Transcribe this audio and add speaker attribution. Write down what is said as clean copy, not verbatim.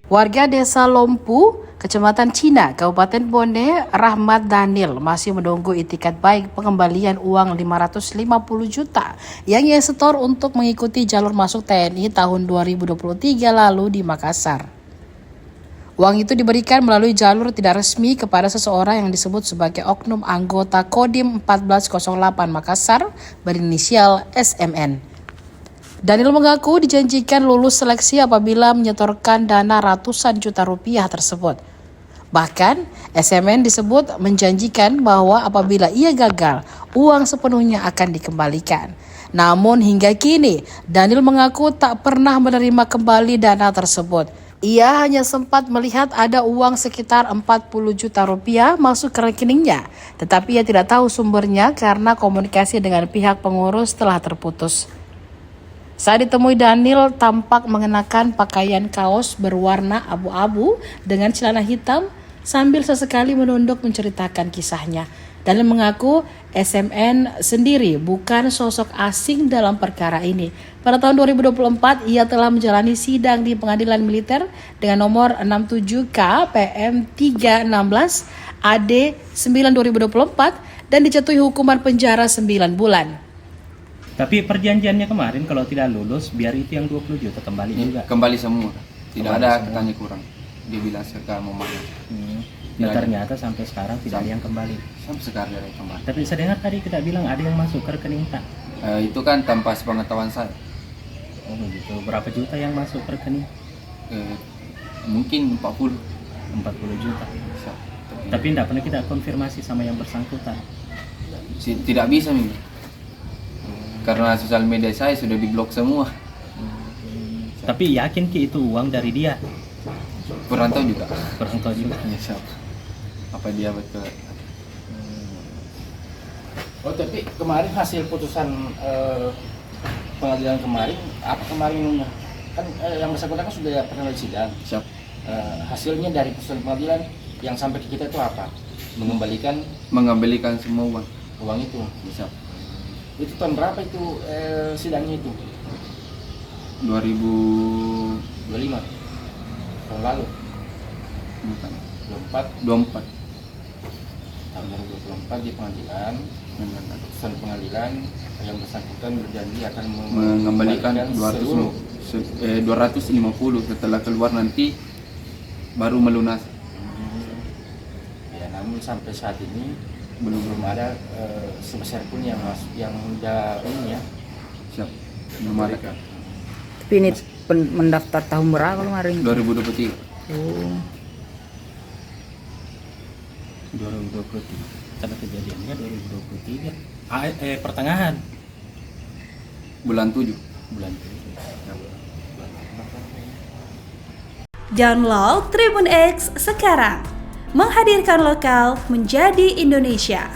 Speaker 1: Warga Desa Lompu, Kecamatan Cina, Kabupaten Bone, Rahmat Daniel masih menunggu itikat baik pengembalian uang 550 juta yang ia setor untuk mengikuti jalur masuk TNI tahun 2023 lalu di Makassar. Uang itu diberikan melalui jalur tidak resmi kepada seseorang yang disebut sebagai oknum anggota Kodim 1408 Makassar berinisial SMN. Daniel mengaku dijanjikan lulus seleksi apabila menyetorkan dana ratusan juta rupiah tersebut. Bahkan, SMN disebut menjanjikan bahwa apabila ia gagal, uang sepenuhnya akan dikembalikan. Namun hingga kini, Daniel mengaku tak pernah menerima kembali dana tersebut. Ia hanya sempat melihat ada uang sekitar 40 juta rupiah masuk ke rekeningnya, tetapi ia tidak tahu sumbernya karena komunikasi dengan pihak pengurus telah terputus. Saat ditemui, Daniel tampak mengenakan pakaian kaos berwarna abu-abu dengan celana hitam sambil sesekali menunduk menceritakan kisahnya. Daniel mengaku SMN sendiri bukan sosok asing dalam perkara ini. Pada tahun 2024, ia telah menjalani sidang di Pengadilan Militer dengan nomor 67K PM 316 AD 9 2024 dan dijatuhi hukuman penjara 9 bulan.
Speaker 2: Tapi perjanjiannya kemarin kalau tidak lulus biar itu yang 20 juta kembali juga.
Speaker 3: Kembali semua. Tidak
Speaker 2: Kembali
Speaker 3: ada
Speaker 2: semua.
Speaker 3: katanya kurang. Dia bilang sekarang mau mana.
Speaker 2: Nah, ternyata sampai sekarang tidak ada yang kembali.
Speaker 3: Sampai sekarang ada yang kembali.
Speaker 2: Tapi saya dengar tadi kita bilang ada yang masuk ke rekening Pak.
Speaker 3: Itu kan tanpa sepengetahuan saya.
Speaker 2: Oh begitu. Berapa juta yang masuk ke rekening?
Speaker 3: Mungkin 40.
Speaker 2: 40 juta.
Speaker 3: Bisa.
Speaker 2: Tapi tidak pernah kita konfirmasi sama yang bersangkutan.
Speaker 3: Tidak bisa nih. Karena sosial media saya sudah diblok semua.
Speaker 2: Tapi yakin Ki itu uang dari dia?
Speaker 3: Kurang tahu juga.
Speaker 2: Kurang tahu juga.
Speaker 3: Ya, siapa? Apa dia betul?
Speaker 4: Oh, tapi kemarin hasil putusan pengadilan kemarin, apa kemarin kan yang bersangkutan kan sudah pernah di sidang.
Speaker 3: Siap.
Speaker 4: Hasilnya dari putusan pengadilan yang sampai ke kita itu apa?
Speaker 3: Mengembalikan semua
Speaker 4: uang itu.
Speaker 3: Bisa.
Speaker 4: Itu tahun berapa itu sidangnya itu?
Speaker 3: 2025
Speaker 4: tahun lalu.
Speaker 3: bukan
Speaker 4: 24
Speaker 3: 24
Speaker 4: tahun 2024 di pengadilan. Putusan pengadilan yang bersangkutan berjanji akan
Speaker 3: mengembalikan 250 setelah keluar nanti baru melunasi.
Speaker 4: Ya, namun sampai saat ini belum ada sebesar pun yang masuk yang udah ini ya.
Speaker 3: Siap. Belum ada.
Speaker 5: Tapi ini mendaftar tahun berapa kemarin?
Speaker 3: 2023.
Speaker 5: Oh.
Speaker 2: 2023. Karena kejadiannya 2023. Pertengahan.
Speaker 3: Bulan 7.
Speaker 2: Bulan 7.
Speaker 6: Download Tribun X sekarang, menghadirkan lokal menjadi Indonesia.